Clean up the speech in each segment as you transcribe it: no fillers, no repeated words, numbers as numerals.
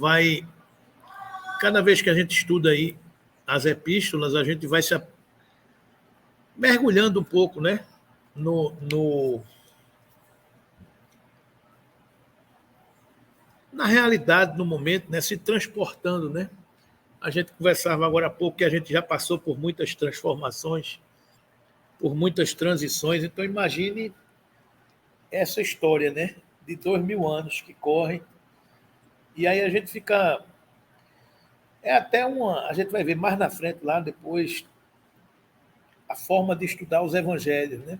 vai... Cada vez que a gente estuda aí as epístolas, a gente vai se mergulhando um pouco, né? Na realidade, no momento, né? Se transportando, né? A gente conversava agora há pouco que a gente já passou por muitas transformações, por muitas transições. Então, imagine essa história, né? De 2000 anos que correm. E aí a gente fica... É até uma... A gente vai ver mais na frente, lá depois, a forma de estudar os evangelhos, né?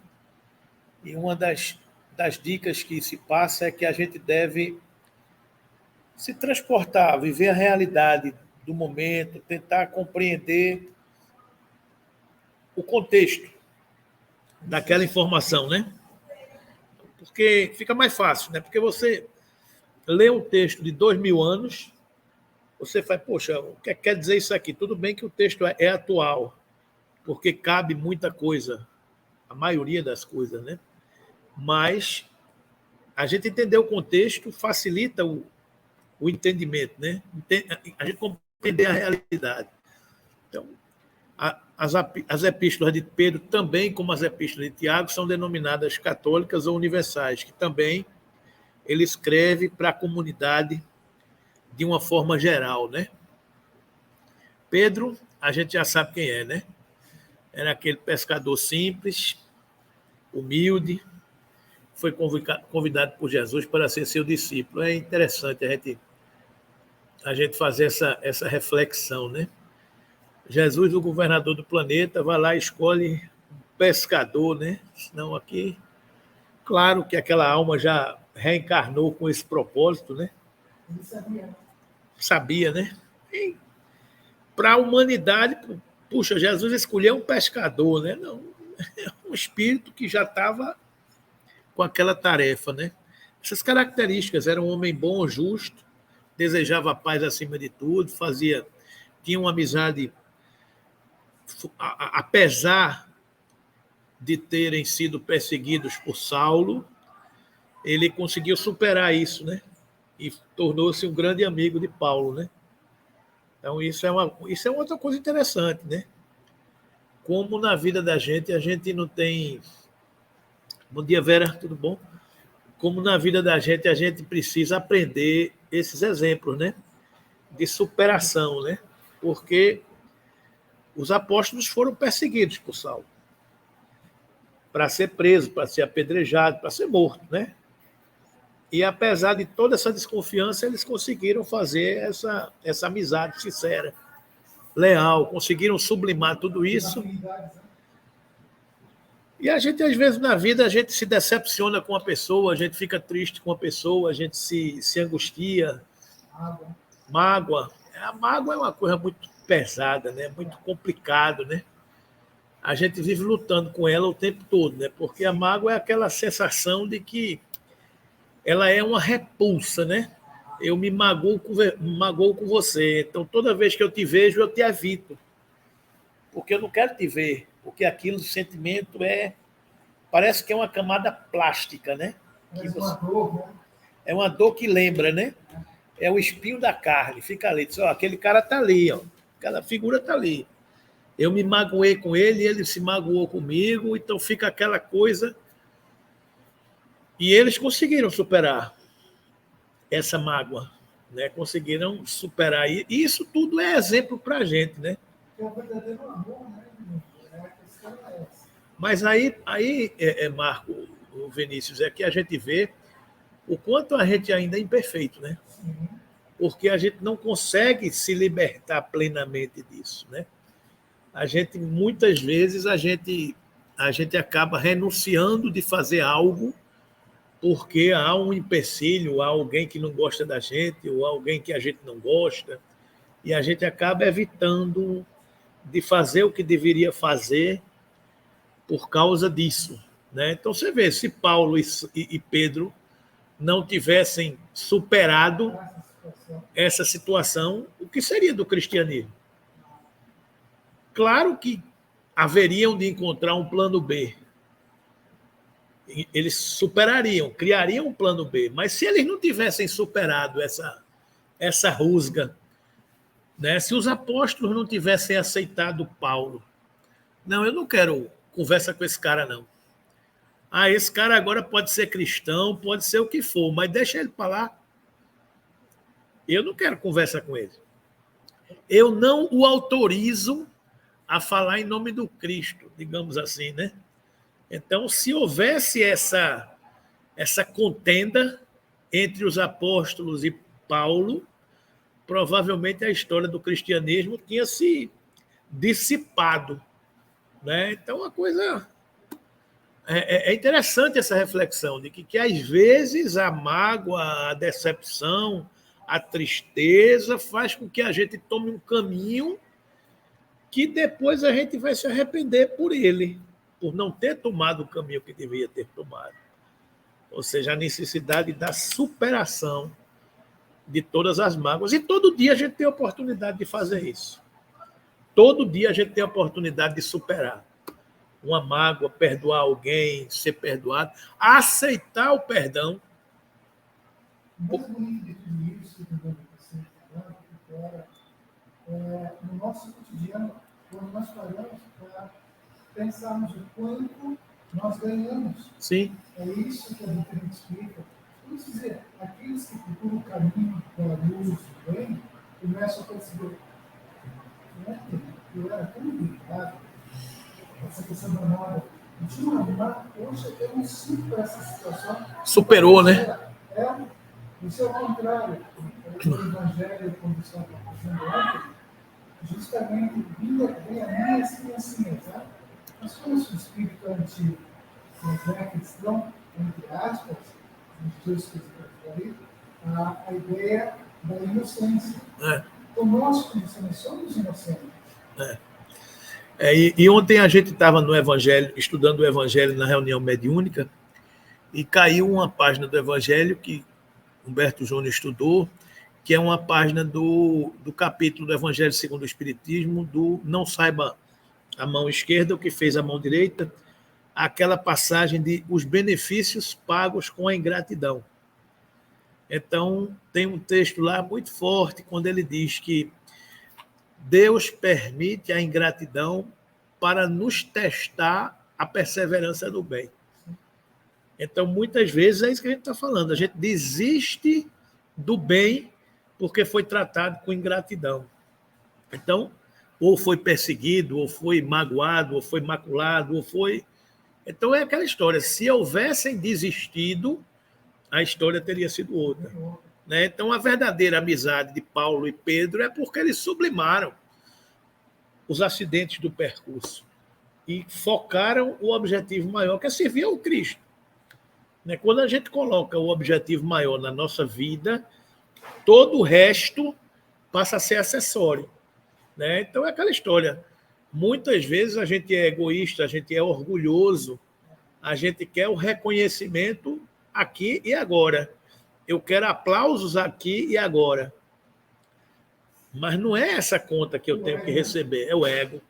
E uma das dicas que se passa é que a gente deve se transportar, viver a realidade do momento, tentar compreender o contexto daquela informação, né? Porque fica mais fácil, né? Porque você lê um texto de 2000 anos, você faz, poxa, o que quer dizer isso aqui? Tudo bem que o texto é atual, porque cabe muita coisa, a maioria das coisas, né? Mas a gente entender o contexto facilita o entendimento, né? A gente compreender a realidade. Então, as epístolas de Pedro, também como as epístolas de Tiago, são denominadas católicas ou universais, que também ele escreve para a comunidade de uma forma geral, né? Pedro, a gente já sabe quem é, né? Era aquele pescador simples, humilde, foi convidado por Jesus para ser seu discípulo. É interessante a gente fazer essa reflexão, né? Jesus, o governador do planeta, vai lá e escolhe um pescador, né? Senão aqui, claro que aquela alma já reencarnou com esse propósito, né? Sabia, né? Para a humanidade, puxa, Jesus escolheu um pescador, né? Não, é um espírito que já estava com aquela tarefa, né? Essas características, era um homem bom, justo, desejava a paz acima de tudo, tinha uma amizade, apesar de terem sido perseguidos por Saulo, ele conseguiu superar isso, né? E tornou-se um grande amigo de Paulo, né? Então, isso é outra coisa interessante, né? Como na vida da gente, a gente não tem... Bom dia, Vera, tudo bom? Como na vida da gente, a gente precisa aprender esses exemplos, né? De superação, né? Porque os apóstolos foram perseguidos por Saulo para ser preso, para ser apedrejado, para ser morto, né? E apesar de toda essa desconfiança, eles conseguiram fazer essa amizade sincera, leal, conseguiram sublimar tudo isso. E a gente, às vezes, na vida, a gente se decepciona com a pessoa, a gente fica triste com a pessoa, a gente se angustia, mágoa. A mágoa é uma coisa muito pesada, né? Muito complicado, né? A gente vive lutando com ela o tempo todo, né? Porque a mágoa é aquela sensação de que ela é uma repulsa, né? Eu me magoo com você. Então, toda vez que eu te vejo, eu te evito. Porque eu não quero te ver. Porque aquilo, o sentimento parece que é uma camada plástica, né? É uma dor que lembra, né? É o espinho da carne. Fica ali. Diz, ó, aquele cara tá ali, ó. Aquela figura tá ali. Eu me magoei com ele, ele se magoou comigo, então fica aquela coisa. E eles conseguiram superar essa mágoa, né? Conseguiram superar. E isso tudo é exemplo para a gente, né? Mas aí Marco, o Vinícius, é que a gente vê o quanto a gente ainda é imperfeito, né? Porque a gente não consegue se libertar plenamente disso, né? A gente, muitas vezes, a gente acaba renunciando de fazer algo porque há um empecilho, há alguém que não gosta da gente, ou alguém que a gente não gosta, e a gente acaba evitando de fazer o que deveria fazer por causa disso, né? Então, você vê, se Paulo e Pedro não tivessem superado essa situação, o que seria do cristianismo? Claro que haveriam de encontrar um plano B. Eles superariam, criariam um plano B. Mas se eles não tivessem superado essa rusga, né? Se os apóstolos não tivessem aceitado Paulo, não, eu não quero conversa com esse cara, não. Esse cara agora pode ser cristão, pode ser o que for, mas deixa ele para lá. Eu não quero conversa com ele. Eu não o autorizo a falar em nome do Cristo, digamos assim, né? Então, se houvesse essa contenda entre os apóstolos e Paulo, provavelmente a história do cristianismo tinha se dissipado, né? Então, a coisa é interessante essa reflexão de que às vezes a mágoa, a decepção, a tristeza faz com que a gente tome um caminho que depois a gente vai se arrepender por ele, por não ter tomado o caminho que devia ter tomado. Ou seja, a necessidade da superação de todas as mágoas. E todo dia a gente tem a oportunidade de fazer isso. Todo dia a gente tem a oportunidade de superar uma mágoa, perdoar alguém, ser perdoado, aceitar o perdão. No nosso cotidiano, quando nós paramos para pensarmos o quanto nós ganhamos. Sim. É isso que a gente explica. Vamos dizer, aqueles que procuram o caminho da luz do bem, começam a perceber, não é que eu era tão ligado, essa questão da moda, de uma moda, hoje eu não sinto essa situação. Superou, né? Isso é o contrário. O Evangelho, quando está fazendo ontem, justamente vem a mim assim, sabe? Nós somos o espírito antigo, mas é a questão, entre aspas, a ideia da inocência. Então, nós, como somos inocentes. E ontem a gente estava no Evangelho, estudando o Evangelho na reunião mediúnica, e caiu uma página do Evangelho que Humberto Júnior estudou, que é uma página do capítulo do Evangelho segundo o Espiritismo, do Não Saiba a Mão Esquerda, o que fez a mão direita, aquela passagem de os benefícios pagos com a ingratidão. Então, tem um texto lá muito forte, quando ele diz que Deus permite a ingratidão para nos testar a perseverança do bem. Então, muitas vezes, é isso que a gente está falando. A gente desiste do bem porque foi tratado com ingratidão. Então, ou foi perseguido, ou foi magoado, ou foi maculado, ou foi... Então, é aquela história. Se houvessem desistido, a história teria sido outra. Né? Então, a verdadeira amizade de Paulo e Pedro é porque eles sublimaram os acidentes do percurso e focaram o objetivo maior, que é servir ao Cristo. Quando a gente coloca o objetivo maior na nossa vida, todo o resto passa a ser acessório. Então, é aquela história. Muitas vezes a gente é egoísta, a gente é orgulhoso, a gente quer o reconhecimento aqui e agora. Eu quero aplausos aqui e agora. Mas não é essa conta que eu tenho que receber, é o ego.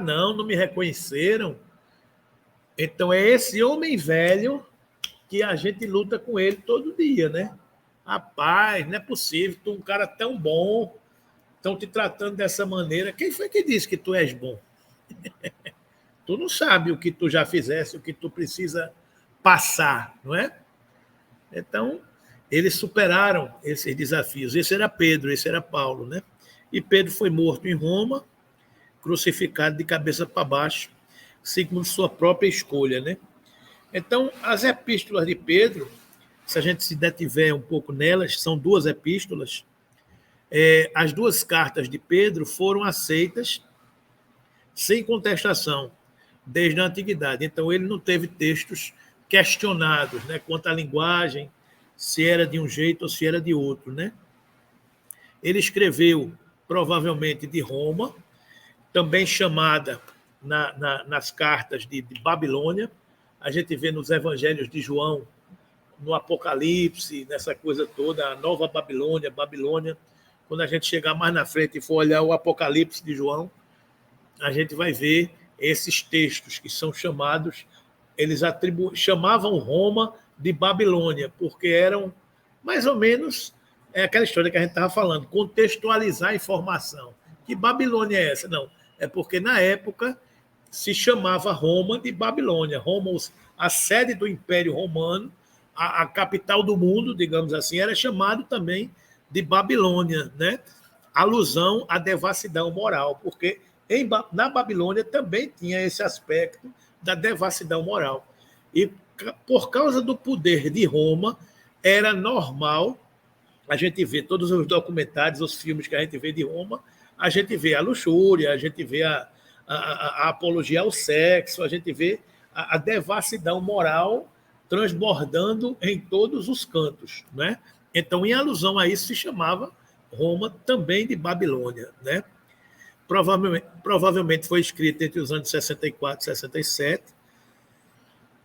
Não me reconheceram. Então, é esse homem velho que a gente luta com ele todo dia, né? Rapaz, não é possível, tu é um cara tão bom, estão te tratando dessa maneira. Quem foi que disse que tu és bom? Tu não sabe o que tu já fizeste, o que tu precisa passar, não é? Então, eles superaram esses desafios. Esse era Pedro, esse era Paulo, né? E Pedro foi morto em Roma, crucificado de cabeça para baixo, segundo sua própria escolha, né? Então, as epístolas de Pedro, se a gente se detiver um pouco nelas, são 2 epístolas. As 2 cartas de Pedro foram aceitas sem contestação, desde a antiguidade. Então, ele não teve textos questionados, né, quanto à linguagem, se era de um jeito ou se era de outro, né? Ele escreveu, provavelmente, de Roma, também chamada nas cartas de Babilônia. A gente vê nos evangelhos de João, no Apocalipse, nessa coisa toda, a Nova Babilônia, Babilônia. Quando a gente chegar mais na frente e for olhar o Apocalipse de João, a gente vai ver esses textos que são chamados, eles chamavam Roma de Babilônia, porque eram mais ou menos é aquela história que a gente estava falando, contextualizar a informação. Que Babilônia é essa? Não, é porque na época se chamava Roma de Babilônia. Roma, a sede do Império Romano, a capital do mundo, digamos assim, era chamado também de Babilônia, né? Alusão à devassidão moral, porque na Babilônia também tinha esse aspecto da devassidão moral. E por causa do poder de Roma, era normal a gente ver todos os documentários, os filmes que a gente vê de Roma, a gente vê a luxúria, a gente vê a apologia ao sexo, a gente vê a devassidão moral transbordando em todos os cantos, né? Então, em alusão a isso, se chamava Roma também de Babilônia, né? Provavelmente foi escrito entre os anos 64 e 67,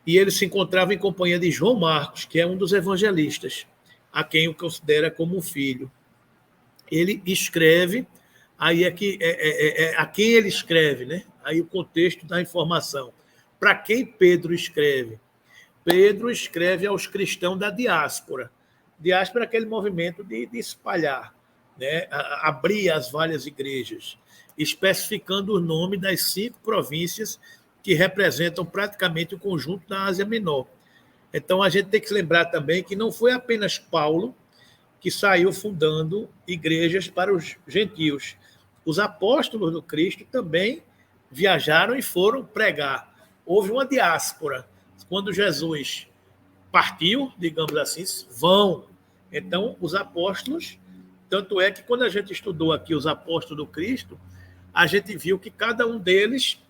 e ele se encontrava em companhia de João Marcos, que é um dos evangelistas, a quem o considera como um filho. Ele escreve, aí a quem ele escreve, né? Aí o contexto da informação. Para quem Pedro escreve? Pedro escreve aos cristãos da diáspora. Diáspora é aquele movimento de espalhar, né? Abrir as várias igrejas, especificando o nome das 5 províncias que representam praticamente o conjunto da Ásia Menor. Então, a gente tem que lembrar também que não foi apenas Paulo que saiu fundando igrejas para os gentios. Os apóstolos do Cristo também viajaram e foram pregar. Houve uma diáspora. Quando Jesus partiu, digamos assim, vão. Então, os apóstolos, tanto é que quando a gente estudou aqui os apóstolos do Cristo, a gente viu que cada um deles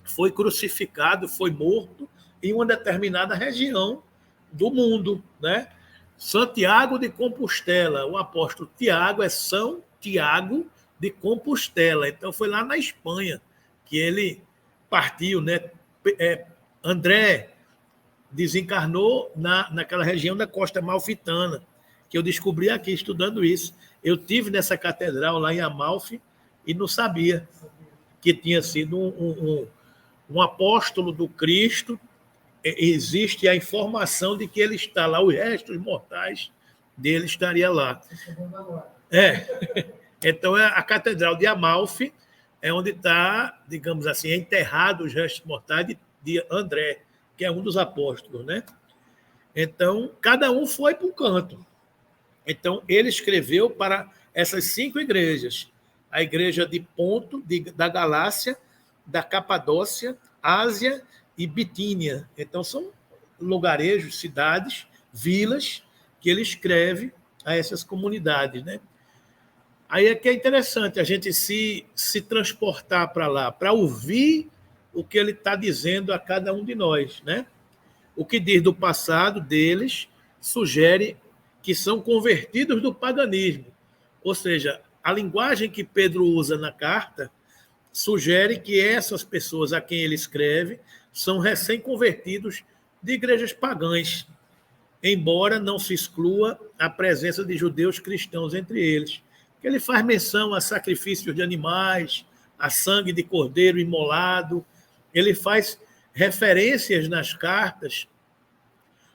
foi crucificado, foi morto em uma determinada região do mundo, né? Santiago de Compostela, o apóstolo Tiago é São Tiago de Compostela, então foi lá na Espanha que ele partiu, né? André desencarnou naquela região da Costa Amalfitana, que eu descobri aqui estudando isso. Eu tive nessa catedral lá em Amalfi e não sabia que tinha sido um apóstolo do Cristo. Existe a informação de que ele está lá, os restos mortais dele estaria lá. Então, a Catedral de Amalfi é onde está, digamos assim, enterrado os restos mortais de André, que é um dos apóstolos, né? Então, cada um foi para um canto. Então, ele escreveu para essas 5 igrejas. A igreja de Ponto, da Galácia, da Capadócia, Ásia e Bitínia. Então, são lugarejos, cidades, vilas, que ele escreve a essas comunidades, né? Aí é que é interessante a gente se transportar para lá, para ouvir o que ele está dizendo a cada um de nós, né? O que diz do passado deles sugere que são convertidos do paganismo. Ou seja, a linguagem que Pedro usa na carta sugere que essas pessoas a quem ele escreve são recém-convertidos de igrejas pagãs, embora não se exclua a presença de judeus cristãos entre eles. Ele faz menção a sacrifícios de animais, a sangue de cordeiro imolado, ele faz referências nas cartas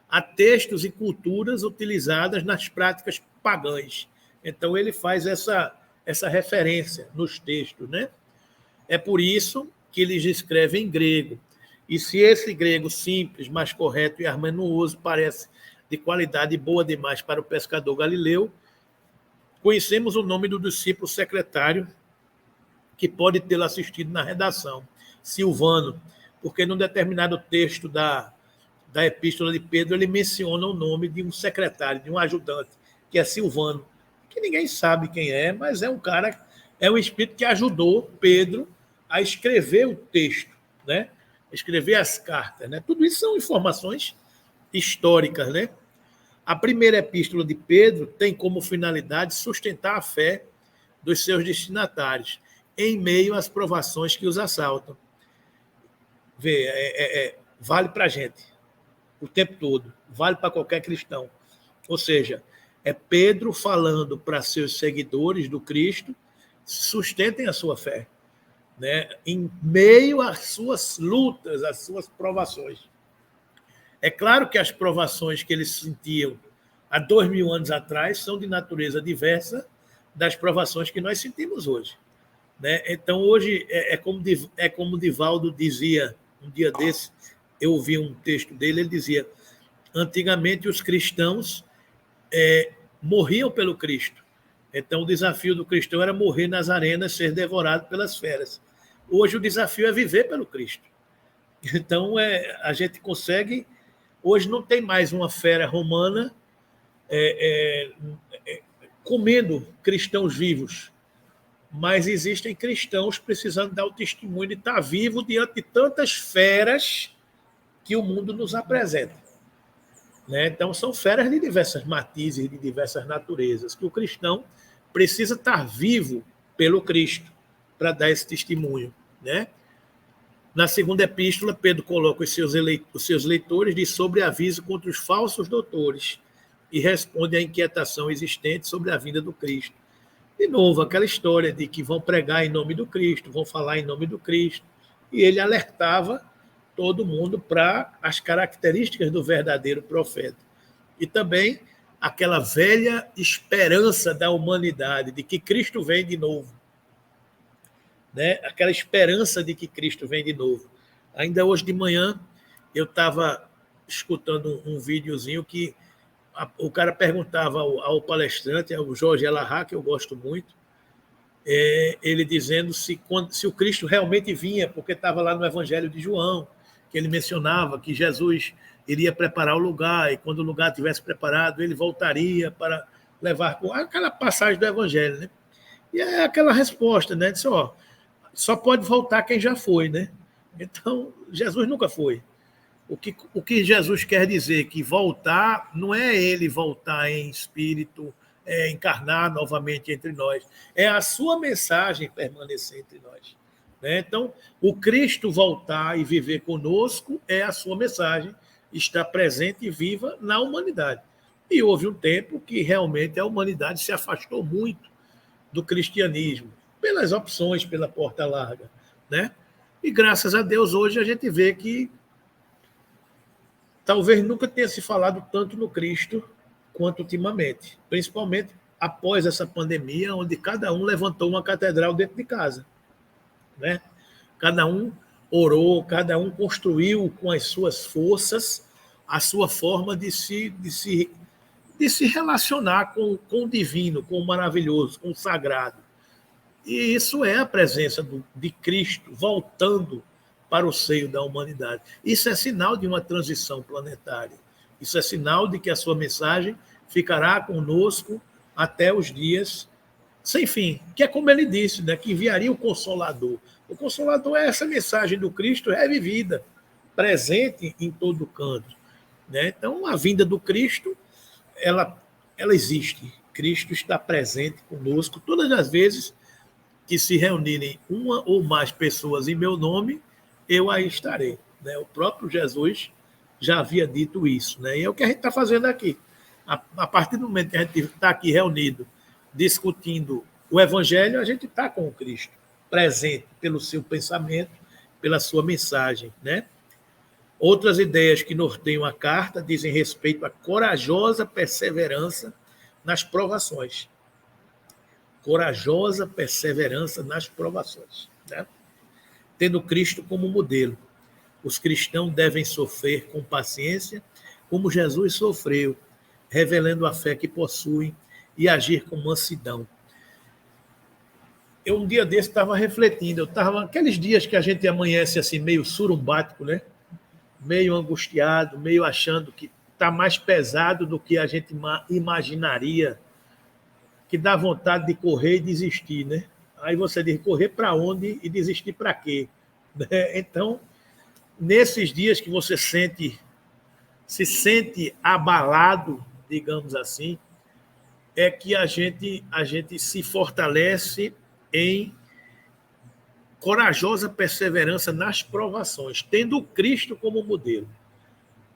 a textos e culturas utilizadas nas práticas pagãs. Então, ele faz essa referência nos textos, né? É por isso que eles escrevem em grego. E se esse grego simples, mais correto e harmonioso parece de qualidade boa demais para o pescador galileu, conhecemos o nome do discípulo secretário que pode tê-lo assistido na redação, Silvano, porque num determinado texto da epístola de Pedro, ele menciona o nome de um secretário, de um ajudante, que é Silvano, que ninguém sabe quem é, mas é um cara, é um espírito que ajudou Pedro a escrever o texto, né? Escrever as cartas, né? Tudo isso são informações históricas, né? A primeira epístola de Pedro tem como finalidade sustentar a fé dos seus destinatários em meio às provações que os assaltam. Vale para a gente o tempo todo, vale para qualquer cristão. Ou seja, é Pedro falando para seus seguidores do Cristo, sustentem a sua fé, né? Em meio às suas lutas, às suas provações. É claro que as provações que eles sentiam, há 2000 anos atrás são de natureza diversa das provações que nós sentimos hoje. Né? Então, hoje, como Divaldo dizia um dia desse, eu ouvi um texto dele, ele dizia, antigamente os cristãos morriam pelo Cristo. Então, o desafio do cristão era morrer nas arenas, ser devorado pelas feras. Hoje, o desafio é viver pelo Cristo. Então, a gente consegue... Hoje não tem mais uma fera romana comendo cristãos vivos, mas existem cristãos precisando dar o testemunho de estar vivo diante de tantas feras que o mundo nos apresenta. Né? Então, são feras de diversas matizes, de diversas naturezas, que o cristão precisa estar vivo pelo Cristo para dar esse testemunho. Né? Na segunda epístola, Pedro coloca os seus leitores de sobreaviso contra os falsos doutores e responde à inquietação existente sobre a vinda do Cristo. De novo, aquela história de que vão pregar em nome do Cristo, vão falar em nome do Cristo, e ele alertava todo mundo para as características do verdadeiro profeta. E também aquela velha esperança da humanidade de que Cristo vem de novo. Né? Aquela esperança de que Cristo vem de novo. Ainda hoje de manhã, eu estava escutando um videozinho que o cara perguntava ao palestrante, ao Jorge Elahá, que eu gosto muito, ele dizendo se o Cristo realmente vinha, porque estava lá no Evangelho de João, que ele mencionava que Jesus iria preparar o lugar, e quando o lugar estivesse preparado, ele voltaria para levar... Aquela passagem do Evangelho, né? E é aquela resposta, né? Disse, só pode voltar quem já foi, né? Então, Jesus nunca foi. O que Jesus quer dizer que voltar não é ele voltar em espírito, encarnar novamente entre nós. É a sua mensagem permanecer entre nós. Né? Então, o Cristo voltar e viver conosco é a sua mensagem, estar presente e viva na humanidade. E houve um tempo que realmente a humanidade se afastou muito do cristianismo, pelas opções, pela porta larga. Né? E graças a Deus hoje a gente vê que talvez nunca tenha se falado tanto no Cristo quanto ultimamente, principalmente após essa pandemia, onde cada um levantou uma catedral dentro de casa. Né? Cada um orou, cada um construiu com as suas forças a sua forma de se relacionar com o divino, com o maravilhoso, com o sagrado. E isso é a presença de Cristo voltando para o seio da humanidade. Isso é sinal de uma transição planetária. Isso é sinal de que a sua mensagem ficará conosco até os dias sem fim, que é como ele disse, né, que enviaria o Consolador. O Consolador é essa mensagem do Cristo revivida, presente em todo canto. Né? Então, a vinda do Cristo, ela existe. Cristo está presente conosco todas as vezes que se reunirem uma ou mais pessoas em meu nome, eu aí estarei. Né? O próprio Jesus já havia dito isso. Né? E é o que a gente está fazendo aqui. A partir do momento que a gente está aqui reunido, discutindo o Evangelho, a gente está com o Cristo, presente pelo seu pensamento, pela sua mensagem. Né? Outras ideias que norteiam a carta dizem respeito à corajosa perseverança nas provações. Corajosa perseverança nas provações. Né? Tendo Cristo como modelo, os cristãos devem sofrer com paciência, como Jesus sofreu, revelando a fé que possuem e agir com mansidão. Eu, um dia desse, estava refletindo, eu estava aqueles dias que a gente amanhece assim, meio surumbático, né? Meio angustiado, meio achando que está mais pesado do que a gente imaginaria, que dá vontade de correr e desistir, né? Aí você diz, correr para onde e desistir para quê? Então, nesses dias que você se sente abalado, digamos assim, é que a gente se fortalece em corajosa perseverança nas provações, tendo Cristo como modelo.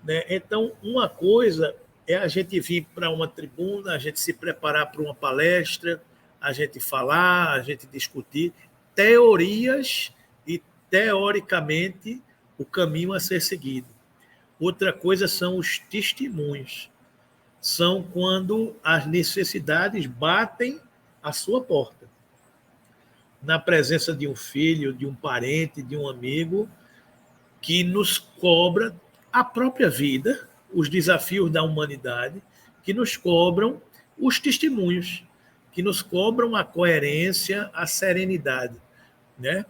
Né? Então, uma coisa é a gente vir para uma tribuna, a gente se preparar para uma palestra, a gente falar, a gente discutir teorias e, teoricamente, o caminho a ser seguido. Outra coisa são os testemunhos. são quando as necessidades batem à sua porta. Na presença de um filho, de um parente, de um amigo, que nos cobra a própria vida, os desafios da humanidade, que nos cobram os testemunhos, que nos cobram a coerência, a serenidade, né?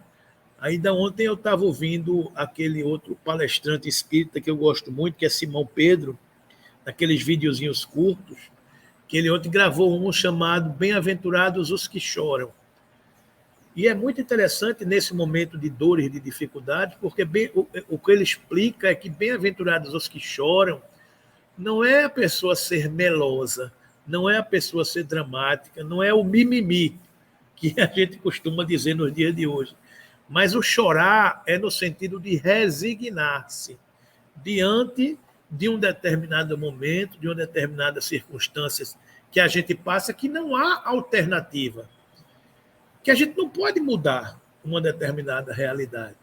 Ainda ontem eu estava ouvindo aquele outro palestrante espírita que eu gosto muito, que é Simão Pedro, naqueles videozinhos curtos, que ele ontem gravou um chamado Bem-aventurados os que choram. E é muito interessante nesse momento de dores e de dificuldades, porque o que ele explica é que bem-aventurados os que choram não é a pessoa ser melosa, não é a pessoa ser dramática, não é o mimimi, que a gente costuma dizer nos dias de hoje. Mas o chorar é no sentido de resignar-se diante de um determinado momento, de uma determinada circunstância que a gente passa, que não há alternativa, que a gente não pode mudar uma determinada realidade.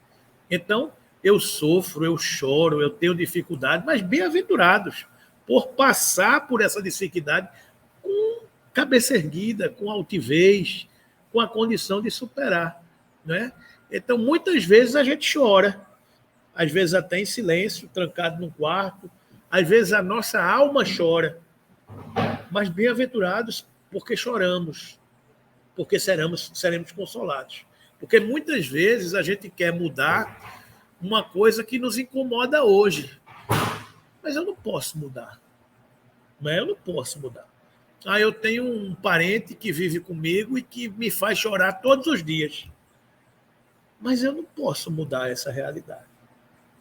Então, eu sofro, eu choro, eu tenho dificuldade, mas bem-aventurados por passar por essa dificuldade com cabeça erguida, com altivez, com a condição de superar, né? Então, muitas vezes a gente chora, às vezes até em silêncio, trancado num quarto, às vezes a nossa alma chora, mas bem-aventurados porque choramos, porque seremos consolados. Porque muitas vezes a gente quer mudar uma coisa que nos incomoda hoje, mas eu não posso mudar. Eu não posso mudar. Eu tenho um parente que vive comigo e que me faz chorar todos os dias. Mas eu não posso mudar essa realidade.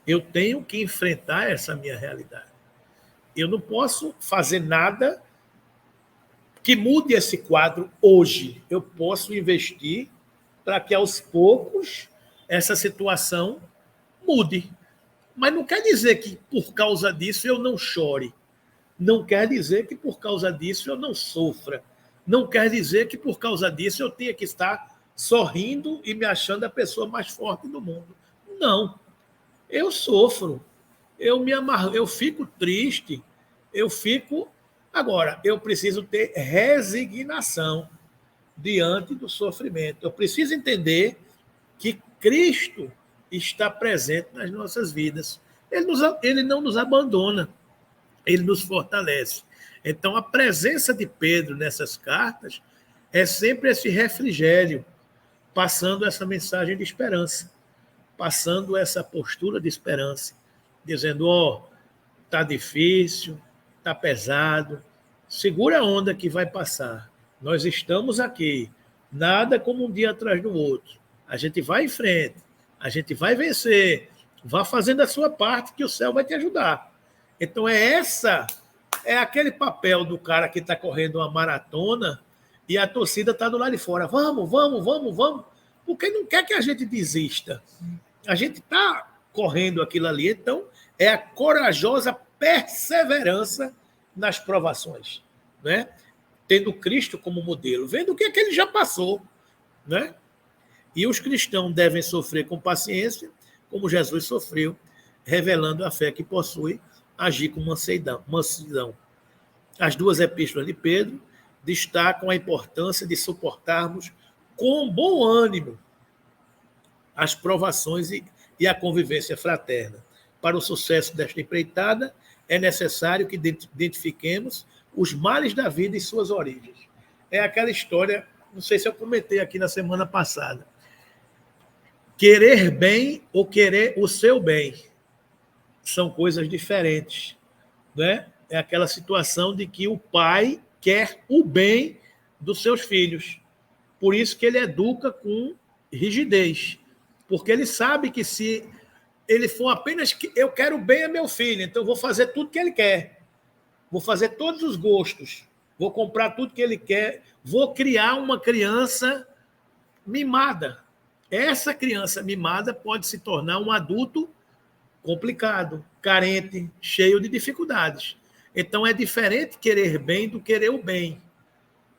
Eu tenho que enfrentar essa minha realidade. Eu não posso fazer nada que mude esse quadro hoje. Eu posso investir para que, aos poucos, essa situação mude. Mas não quer dizer que, por causa disso, eu não chore. Não quer dizer que, por causa disso, eu não sofra. Não quer dizer que, por causa disso, eu tenha que estar sorrindo e me achando a pessoa mais forte do mundo. Não. Eu sofro. Eu me amarro, eu fico triste. Eu fico... Agora, eu preciso ter resignação diante do sofrimento. Eu preciso entender que Cristo está presente nas nossas vidas. Ele não nos abandona, ele nos fortalece. Então, a presença de Pedro nessas cartas é sempre esse refrigério, passando essa mensagem de esperança, passando essa postura de esperança, dizendo, está difícil, está pesado, segura a onda que vai passar. Nós estamos aqui, nada como um dia atrás do outro. A gente vai em frente, a gente vai vencer, vá fazendo a sua parte que o céu vai te ajudar. Então é aquele papel do cara que está correndo uma maratona e a torcida está do lado de fora. Vamos, vamos, vamos, vamos. Porque não quer que a gente desista. A gente está correndo aquilo ali, então é a corajosa perseverança nas provações, né? Tendo Cristo como modelo, vendo o que ele já passou, né? E os cristãos devem sofrer com paciência, como Jesus sofreu, revelando a fé que possui, agir com mansidão. As duas epístolas de Pedro destacam a importância de suportarmos com bom ânimo as provações e a convivência fraterna. Para o sucesso desta empreitada, é necessário que identifiquemos os males da vida e suas origens. É aquela história, não sei se eu comentei aqui na semana passada. Querer bem ou querer o seu bem são coisas diferentes, né? É aquela situação de que o pai quer o bem dos seus filhos. Por isso que ele educa com rigidez. Porque ele sabe que se ele for apenas que eu quero bem a meu filho, então eu vou fazer tudo que ele quer. Vou fazer todos os gostos. Vou comprar tudo que ele quer. Vou criar uma criança mimada. Essa criança mimada pode se tornar um adulto complicado, carente, cheio de dificuldades. Então, é diferente querer bem do querer o bem,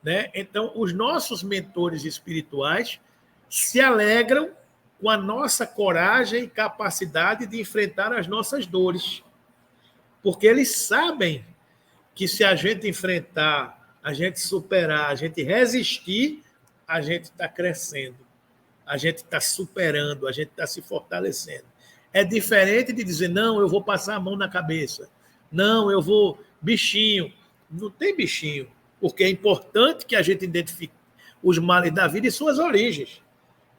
né? Então, os nossos mentores espirituais se alegram com a nossa coragem e capacidade de enfrentar as nossas dores, porque eles sabem que se a gente enfrentar, a gente superar, a gente resistir, a gente está crescendo, a gente está superando, a gente está se fortalecendo. É diferente de dizer, não, eu vou passar a mão na cabeça, não, eu vou bichinho. Não tem bichinho, porque é importante que a gente identifique os males da vida e suas origens.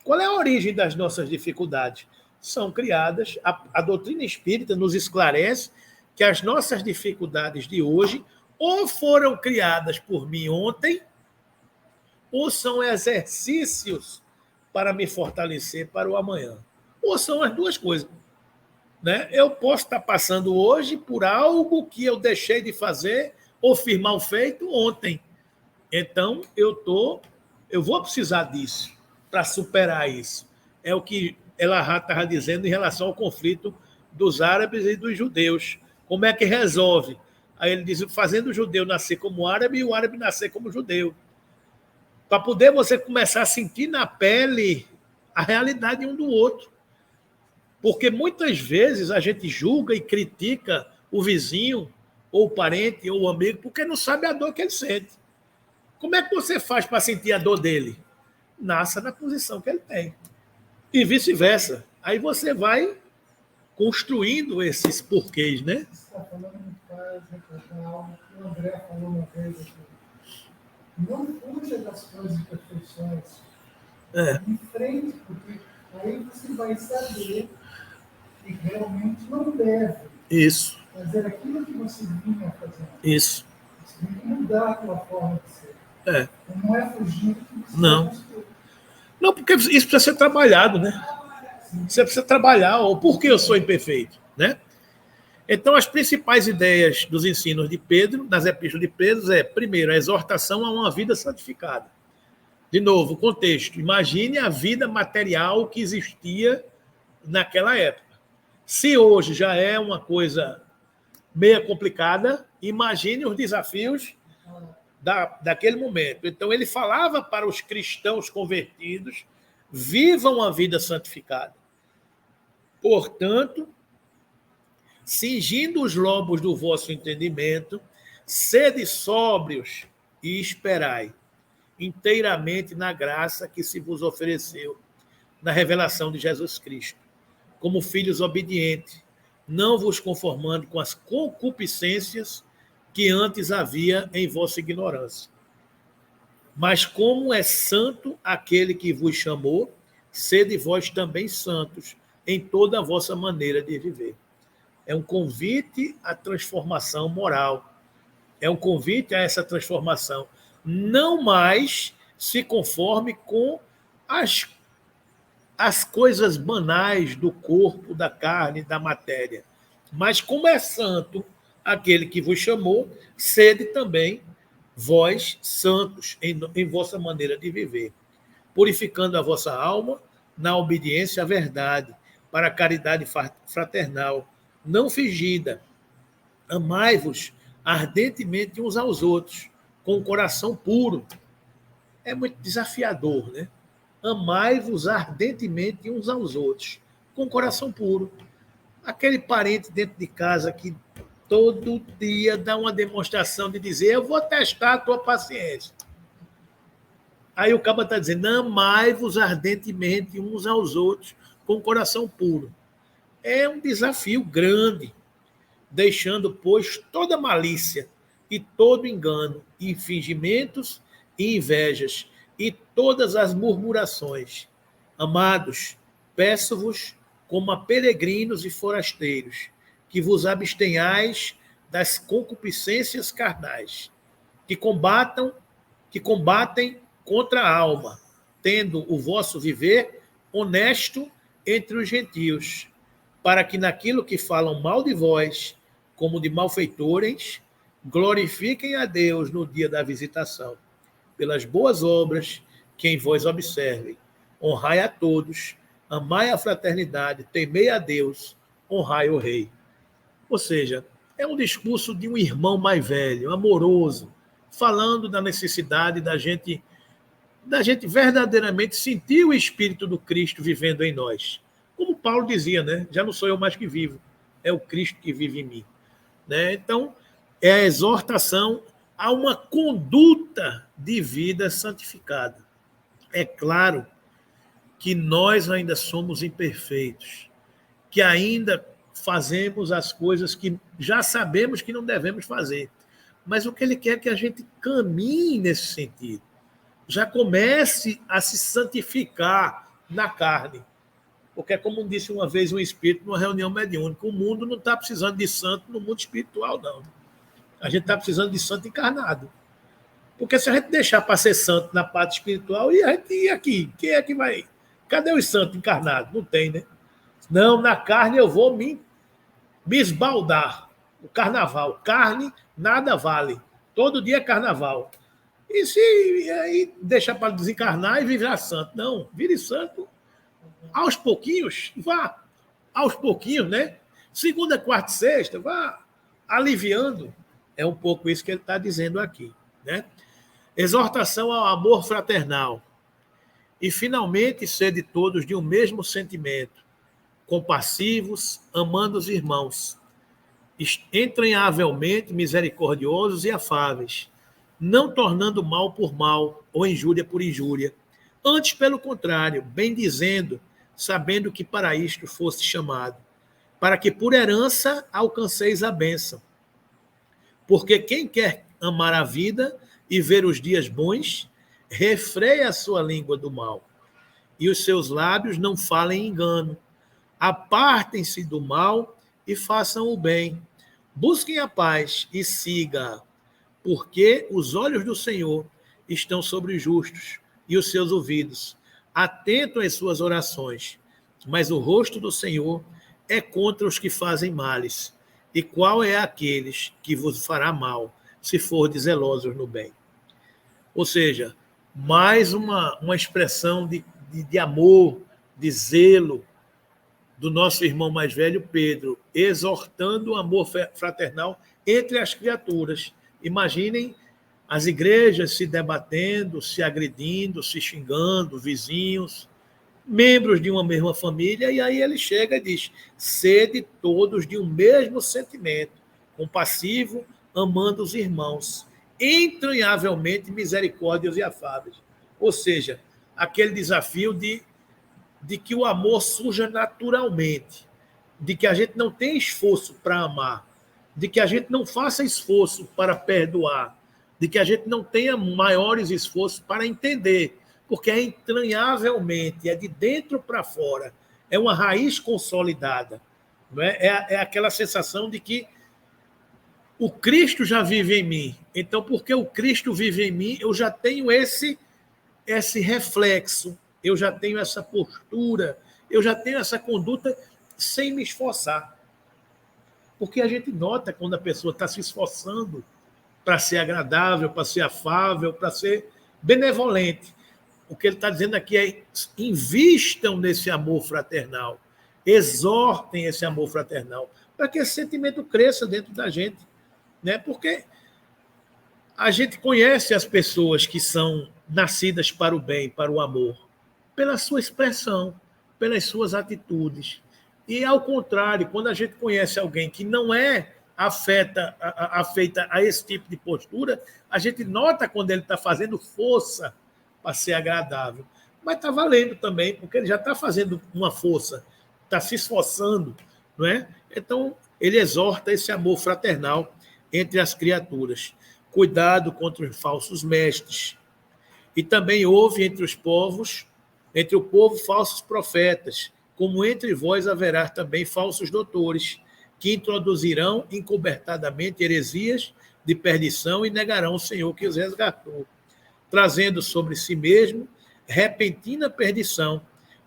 Qual é a origem das nossas dificuldades? São criadas, a doutrina espírita nos esclarece que as nossas dificuldades de hoje ou foram criadas por mim ontem, ou são exercícios para me fortalecer para o amanhã. Ou são as duas coisas. Né? Eu posso estar passando hoje por algo que eu deixei de fazer ou fiz mal feito ontem. Então, eu vou precisar disso para superar isso. É o que Elahá estava dizendo em relação ao conflito dos árabes e dos judeus. Como é que resolve? Aí ele diz, fazendo o judeu nascer como árabe e o árabe nascer como judeu. Para poder você começar a sentir na pele a realidade um do outro. Porque muitas vezes a gente julga e critica o vizinho, ou o parente, ou o amigo, porque não sabe a dor que ele sente. Como é que você faz para sentir a dor dele? Nasça na posição que ele tem. E vice-versa. Aí você vai construindo esses porquês, né? Você está falando me faz recordar algo que o André falou uma vez aqui. Não fuja das suas imperfeições. Em frente, porque aí você vai saber que realmente não deve fazer aquilo que você vinha fazendo. Isso. Você tem que mudar a tua forma de ser. Não é fugir do que você Não, porque isso precisa ser trabalhado, né? Sim. Você precisa trabalhar, ou por que eu sou imperfeito, né? Então, as principais ideias dos ensinos de Pedro, das epístolas de Pedro, primeiro, a exortação a uma vida santificada. De novo, o contexto. Imagine a vida material que existia naquela época. Se hoje já é uma coisa meio complicada, imagine os desafios daquele momento. Então, ele falava para os cristãos convertidos, vivam a vida santificada. Portanto, cingindo os lobos do vosso entendimento, sede sóbrios e esperai inteiramente na graça que se vos ofereceu na revelação de Jesus Cristo, como filhos obedientes, não vos conformando com as concupiscências que antes havia em vossa ignorância. Mas como é santo aquele que vos chamou, sede vós também santos em toda a vossa maneira de viver. É um convite à transformação moral. É um convite a essa transformação. Não mais se conforme com as coisas banais do corpo, da carne, da matéria. Mas como é santo aquele que vos chamou, sede também vós santos em vossa maneira de viver, purificando a vossa alma na obediência à verdade, para a caridade fraternal, não fingida. Amai-vos ardentemente uns aos outros, com o coração puro. É muito desafiador, né? Amai-vos ardentemente uns aos outros, com o coração puro. Aquele parente dentro de casa que todo dia dá uma demonstração de dizer, eu vou testar a tua paciência. Aí o cabo está dizendo, amai-vos ardentemente uns aos outros, com o coração puro. É um desafio grande, deixando, pois, toda malícia e todo engano, e fingimentos e invejas, e todas as murmurações. Amados, peço-vos, como a peregrinos e forasteiros, que vos abstenhais das concupiscências carnais, que combatem contra a alma, tendo o vosso viver honesto entre os gentios, para que naquilo que falam mal de vós, como de malfeitores, glorifiquem a Deus no dia da visitação, pelas boas obras que em vós observem. Honrai a todos, amai a fraternidade, temei a Deus, honrai o Rei. Ou seja, é um discurso de um irmão mais velho, amoroso, falando da necessidade da gente verdadeiramente sentir o Espírito do Cristo vivendo em nós. Como Paulo dizia, né? Já não sou eu mais que vivo, é o Cristo que vive em mim. Né? Então, é a exortação a uma conduta de vida santificada. É claro que nós ainda somos imperfeitos, que ainda fazemos as coisas que já sabemos que não devemos fazer. Mas o que ele quer é que a gente caminhe nesse sentido. Já comece a se santificar na carne. Porque, como disse uma vez um espírito numa reunião mediúnica, o mundo não está precisando de santo no mundo espiritual, não. A gente está precisando de santo encarnado. Porque se a gente deixar para ser santo na parte espiritual, e a gente ir aqui, quem é que vai? Cadê os santos encarnados? Não tem, né? Não, na carne eu vou me esbaldar. O carnaval. Carne, nada vale. Todo dia é carnaval. E se aí deixar para desencarnar e virar santo? Não, vire santo aos pouquinhos, vá aos pouquinhos, né? Segunda, quarta e sexta, vá aliviando. É um pouco isso que ele está dizendo aqui, né? Exortação ao amor fraternal. E, finalmente, sede todos de um mesmo sentimento, compassivos, amando os irmãos, entranhavelmente misericordiosos e afáveis, não tornando mal por mal ou injúria por injúria. Antes, pelo contrário, bendizendo, sabendo que para isto fosse chamado, para que por herança alcanceis a bênção. Porque quem quer amar a vida e ver os dias bons, refreia a sua língua do mal, e os seus lábios não falem engano. Apartem-se do mal e façam o bem. Busquem a paz e siga-a, porque os olhos do Senhor estão sobre os justos e os seus ouvidos atentos às suas orações. Mas o rosto do Senhor é contra os que fazem males. E qual é aqueles que vos fará mal, se fordes zelosos no bem? Ou seja, mais uma expressão de amor, de zelo do nosso irmão mais velho, Pedro, exortando o amor fraternal entre as criaturas. Imaginem as igrejas se debatendo, se agredindo, se xingando, vizinhos, membros de uma mesma família, e aí ele chega e diz: sede todos de um mesmo sentimento, compassivo, amando os irmãos, entranhavelmente misericórdios e afáveis. Ou seja, aquele desafio de que o amor surja naturalmente, de que a gente não tem esforço para amar, de que a gente não faça esforço para perdoar, de que a gente não tenha maiores esforços para entender, porque é entranhavelmente, é de dentro para fora, é uma raiz consolidada. Não é? É aquela sensação de que o Cristo já vive em mim. Então, porque o Cristo vive em mim, eu já tenho esse reflexo, eu já tenho essa postura, eu já tenho essa conduta sem me esforçar. Porque a gente nota quando a pessoa está se esforçando para ser agradável, para ser afável, para ser benevolente. O que ele está dizendo aqui é: invistam nesse amor fraternal, exortem esse amor fraternal, para que esse sentimento cresça dentro da gente. Né? Porque a gente conhece as pessoas que são nascidas para o bem, para o amor, pela sua expressão, pelas suas atitudes. E, ao contrário, quando a gente conhece alguém que não é afeita a esse tipo de postura, a gente nota quando ele está fazendo força para ser agradável. Mas está valendo também, porque ele já está fazendo uma força, está se esforçando, não é? Então, ele exorta esse amor fraternal entre as criaturas. Cuidado contra os falsos mestres. E também houve entre os povos, entre o povo, falsos profetas, como entre vós haverá também falsos doutores, que introduzirão encobertadamente heresias de perdição e negarão o Senhor que os resgatou, trazendo sobre si mesmo repentina perdição,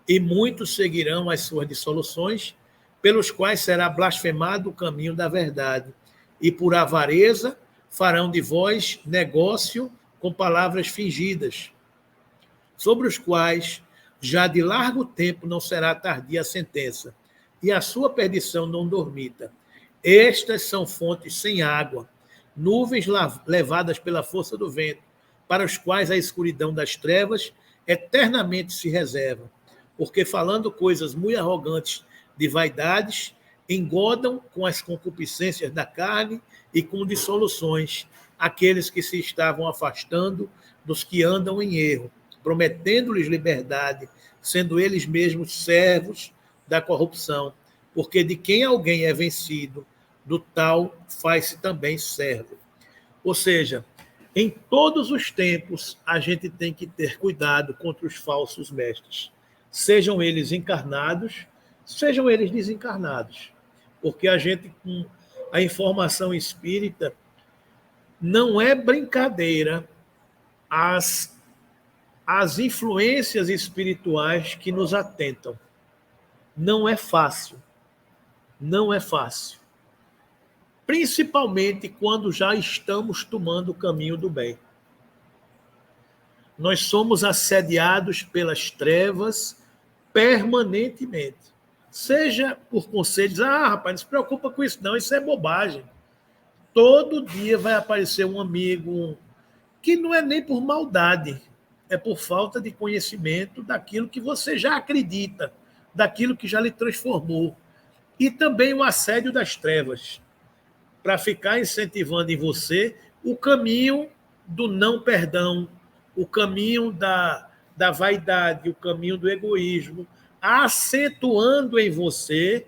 e muitos seguirão as suas dissoluções, pelos quais será blasfemado o caminho da verdade, e por avareza farão de vós negócio com palavras fingidas, sobre os quais já de largo tempo não será tardia a sentença, e a sua perdição não dormita. Estas são fontes sem água, nuvens levadas pela força do vento, para os quais a escuridão das trevas eternamente se reserva, porque falando coisas muito arrogantes de vaidades, engodam com as concupiscências da carne e com dissoluções aqueles que se estavam afastando dos que andam em erro, prometendo-lhes liberdade, sendo eles mesmos servos da corrupção, porque de quem alguém é vencido, do tal faz-se também servo. Ou seja, em todos os tempos, a gente tem que ter cuidado contra os falsos mestres, sejam eles encarnados, sejam eles desencarnados, porque a gente, com a informação espírita, não é brincadeira as influências espirituais que nos atentam. Não é fácil. Não é fácil. Principalmente quando já estamos tomando o caminho do bem. Nós somos assediados pelas trevas permanentemente. Seja por conselhos, rapaz, não se preocupa com isso não, isso é bobagem. Todo dia vai aparecer um amigo que não é nem por maldade, é por falta de conhecimento daquilo que você já acredita, daquilo que já lhe transformou. E também o assédio das trevas, para ficar incentivando em você o caminho do não perdão, o caminho da vaidade, o caminho do egoísmo, acentuando em você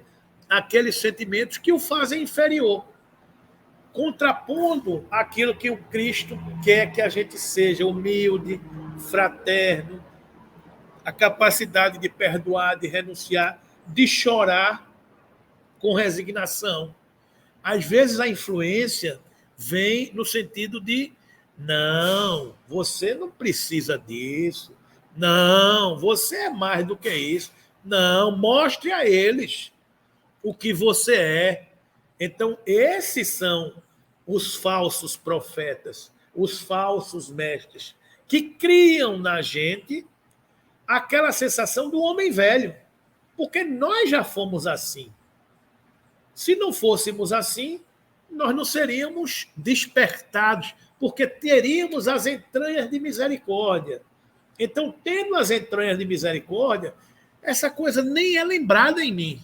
aqueles sentimentos que o fazem inferior, contrapondo aquilo que o Cristo quer que a gente seja, humilde, fraterno, a capacidade de perdoar, de renunciar, de chorar com resignação. Às vezes a influência vem no sentido de não, você não precisa disso, não, você é mais do que isso, não, mostre a eles o que você é. Então, esses são os falsos profetas, os falsos mestres, que criam na gente aquela sensação do homem velho, porque nós já fomos assim. Se não fôssemos assim, nós não seríamos despertados, porque teríamos as entranhas de misericórdia. Então, tendo as entranhas de misericórdia, essa coisa nem é lembrada em mim.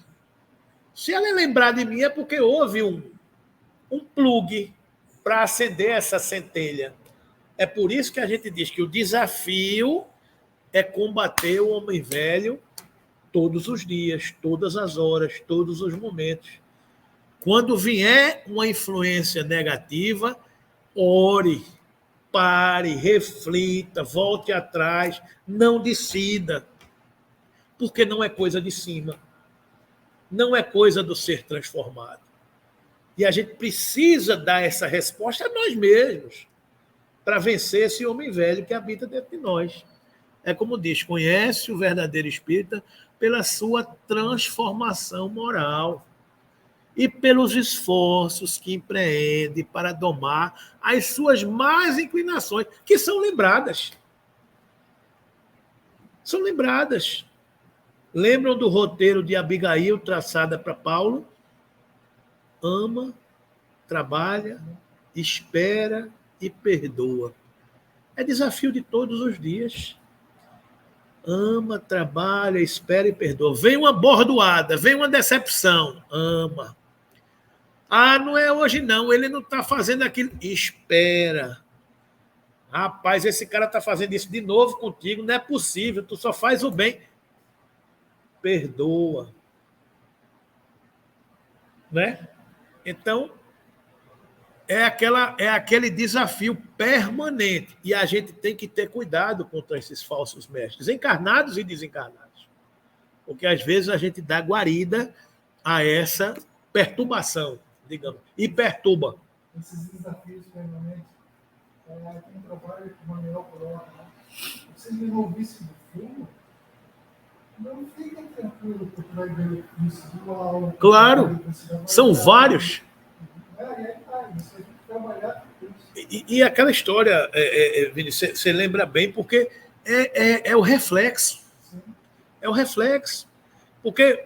Se ela é lembrada em mim, é porque houve um plug para acender essa centelha. É por isso que a gente diz que o desafio é combater o homem velho todos os dias, todas as horas, todos os momentos. Quando vier uma influência negativa, ore, pare, reflita, volte atrás, não decida, porque não é coisa de cima, não é coisa do ser transformado. E a gente precisa dar essa resposta a nós mesmos, para vencer esse homem velho que habita dentro de nós. É como diz, conhece o verdadeiro espírita pela sua transformação moral e pelos esforços que empreende para domar as suas más inclinações, que são lembradas. São lembradas. Lembram do roteiro de Abigail traçada para Paulo? Ama, trabalha, espera e perdoa. É desafio de todos os dias. Ama, trabalha, espera e perdoa. Vem uma bordoada, vem uma decepção. Ama. Não é hoje não, ele não está fazendo aquilo. Espera. Rapaz, esse cara está fazendo isso de novo contigo, não é possível, tu só faz o bem. Perdoa. Né? Então, é aquele desafio permanente. E a gente tem que ter cuidado contra esses falsos mestres, encarnados e desencarnados. Porque, às vezes, a gente dá guarida a essa perturbação, digamos, e perturba. Esses desafios permanentes, quem trabalha com Manuel coloca, se ele não ouvisse do fundo, não fica tranquilo, porque vai ver isso do aula. Claro, são vários. E aquela história, Vinícius, você lembra bem, porque é o reflexo. É o reflexo. Porque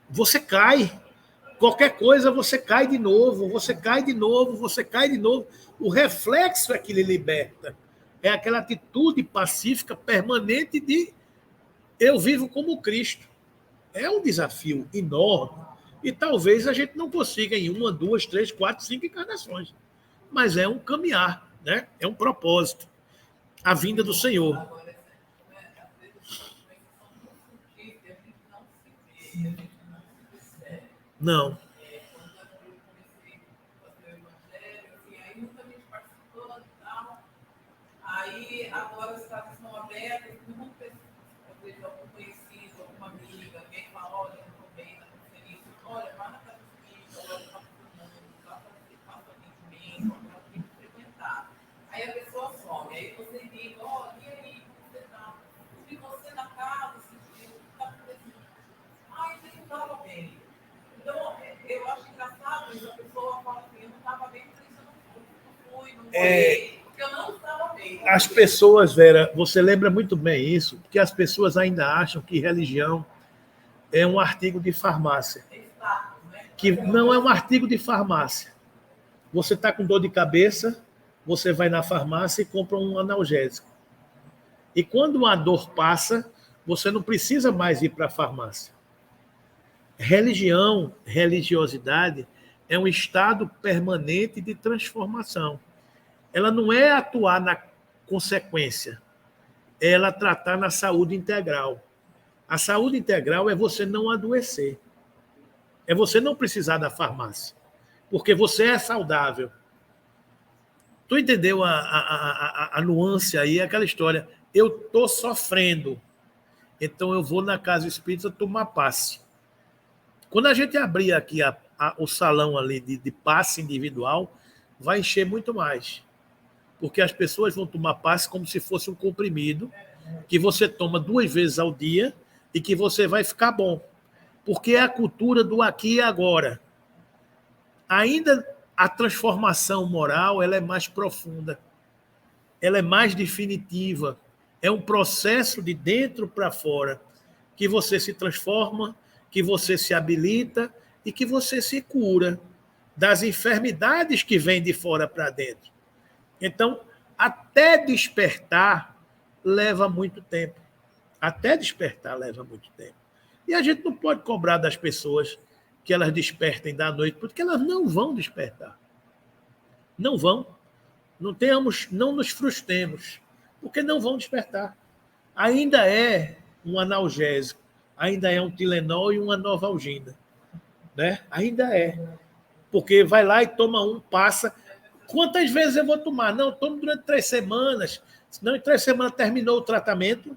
você cai. Qualquer coisa, você cai de novo, você cai de novo, você cai de novo. O reflexo é que lhe liberta. É aquela atitude pacífica, permanente de eu vivo como Cristo. É um desafio enorme. E talvez a gente não consiga em 1, 2, 3, 4, 5 encarnações. Mas é um caminhar, né? É um propósito. A vinda do Senhor. Agora, às vezes as coisas são tão sutis que a gente não se vê, a gente não se percebe. Não. Quando eu comecei a fazer o evangelho, assim, aí muita gente participando e tal. Aí agora os casos estão abertos, muita pessoa, às vezes algum conhecido, alguma amiga, alguém fala, olha, eu não estou bem, está acontecendo isso, olha, vai na casa do filho, olha, está funcionando, faça atendimento, agora tem que frequentar. Aí a pessoa some, aí você liga, ó, e aí, como você está? Vi você na casa, sentiu, o que está acontecendo? Ah, ele não estava bem. Então, eu acho engraçado isso, a pessoa fala assim, eu não estava bem, por isso eu não fui, não olhei, porque eu não estava bem. As pessoas, Vera, você lembra muito bem isso, porque as pessoas ainda acham que religião é um artigo de farmácia. Que não é um artigo de farmácia. Você está com dor de cabeça, você vai na farmácia e compra um analgésico. E quando a dor passa, você não precisa mais ir para a farmácia. Religião, religiosidade, é um estado permanente de transformação. Ela não é atuar na consequência, é ela tratar na saúde integral. A saúde integral é você não adoecer. É você não precisar da farmácia. Porque você é saudável. Tu entendeu a nuance aí, aquela história? Eu estou sofrendo, então eu vou na casa espírita tomar passe. Quando a gente abrir aqui o salão ali de passe individual, vai encher muito mais. Porque as pessoas vão tomar passe como se fosse um comprimido que você toma 2 vezes ao dia e que você vai ficar bom. Porque é a cultura do aqui e agora. Ainda a transformação moral ela é mais profunda, ela é mais definitiva, é um processo de dentro para fora, que você se transforma, que você se habilita e que você se cura das enfermidades que vêm de fora para dentro. Então, até despertar leva muito tempo. Até despertar leva muito tempo. E a gente não pode cobrar das pessoas que elas despertem da noite, porque elas não vão despertar. Não vão. Não nos frustremos, porque não vão despertar. Ainda é um analgésico, ainda é um Tilenol e uma Novalgina. Né? Ainda é. Porque vai lá e toma um, passa. Quantas vezes eu vou tomar? Não, tomo durante 3 semanas. Senão, em 3 semanas terminou o tratamento.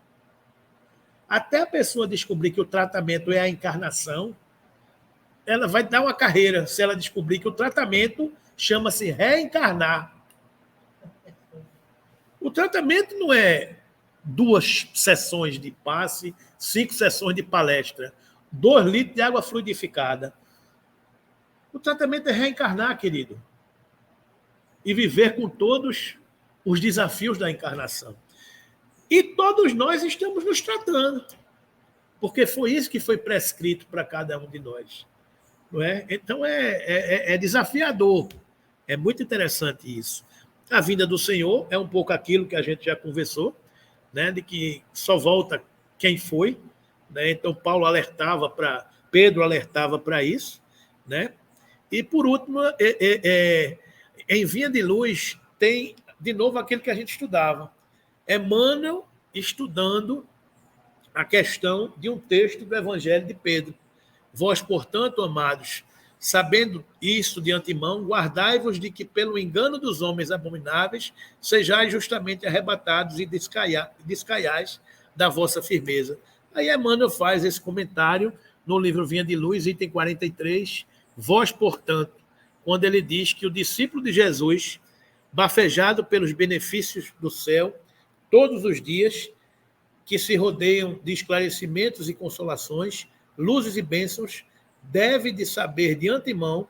Até a pessoa descobrir que o tratamento é a encarnação, ela vai dar uma carreira se ela descobrir que o tratamento chama-se reencarnar. O tratamento não é 2 sessões de passe, 5 sessões de palestra, 2 litros de água fluidificada. O tratamento é reencarnar, querido. E viver com todos os desafios da encarnação. E todos nós estamos nos tratando. Porque foi isso que foi prescrito para cada um de nós. Não é? Então é desafiador. É muito interessante isso. A vinda do Senhor é um pouco aquilo que a gente já conversou, né? De que só volta quem foi. Né? Então Pedro alertava para isso. Né? E, por último, em Vinha de Luz, tem, de novo, aquilo que a gente estudava. Emmanuel estudando a questão de um texto do Evangelho de Pedro. Vós, portanto, amados, sabendo isso de antemão, guardai-vos de que, pelo engano dos homens abomináveis, sejais justamente arrebatados e descaiais da vossa firmeza. Aí Emmanuel faz esse comentário no livro Vinha de Luz, item 43, vós, portanto, quando ele diz que o discípulo de Jesus, bafejado pelos benefícios do céu, todos os dias, que se rodeiam de esclarecimentos e consolações, luzes e bênçãos, deve de saber de antemão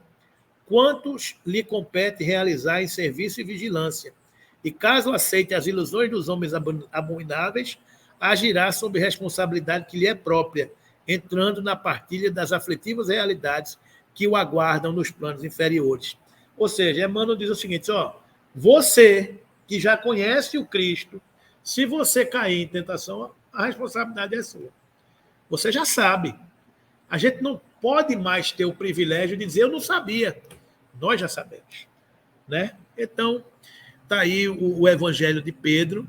quantos lhe compete realizar em serviço e vigilância. E caso aceite as ilusões dos homens abomináveis, agirá sob responsabilidade que lhe é própria, entrando na partilha das aflitivas realidades que o aguardam nos planos inferiores. Ou seja, Emmanuel diz o seguinte, você que já conhece o Cristo, se você cair em tentação, a responsabilidade é sua. Você já sabe. A gente pode mais ter o privilégio de dizer, eu não sabia. Nós já sabemos, né? Então, está aí o Evangelho de Pedro,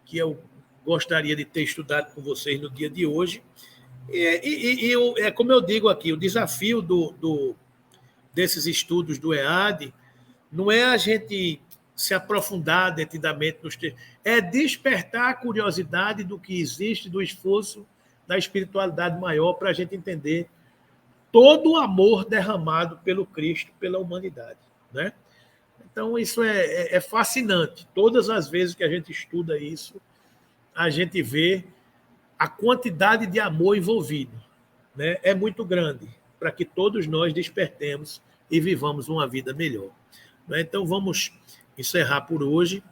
que eu gostaria de ter estudado com vocês no dia de hoje. É como eu digo aqui, o desafio desses estudos do EAD não é a gente se aprofundar detidamente nos textos, é despertar a curiosidade do que existe, do esforço da espiritualidade maior, para a gente entender todo o amor derramado pelo Cristo, pela humanidade, né? Então, isso é fascinante. Todas as vezes que a gente estuda isso, a gente vê a quantidade de amor envolvido, né? É muito grande para que todos nós despertemos e vivamos uma vida melhor. Então, vamos encerrar por hoje.